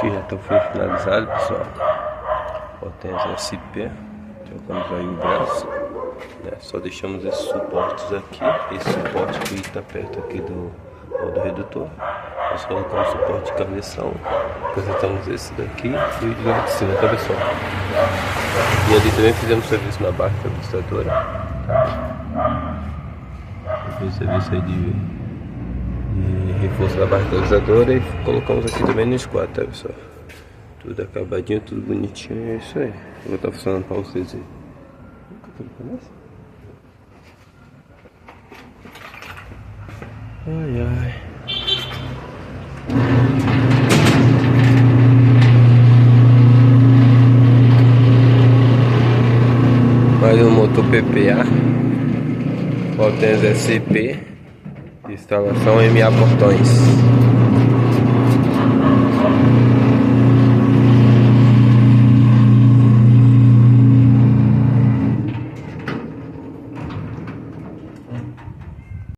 que já estão finalizados, pessoal. Ó, tem as SP, trocamos aí o braço, né? Só deixamos esses suportes aqui. Esse suporte que está perto aqui do redutor. Nós colocamos suporte de cabeção, apresentamos esse daqui e o de lá de cima, tá, pessoal? E ali também fizemos serviço na barra estabilizadora, tá? Fiz serviço aí de reforço da barra estabilizadora e colocamos aqui também no squat, tá, pessoal? Tudo acabadinho, tudo bonitinho, é isso aí. Vou estar funcionando pra vocês aí. Ai, ai. Mais um motor PPA, Potenza SCP, instalação MA Portões.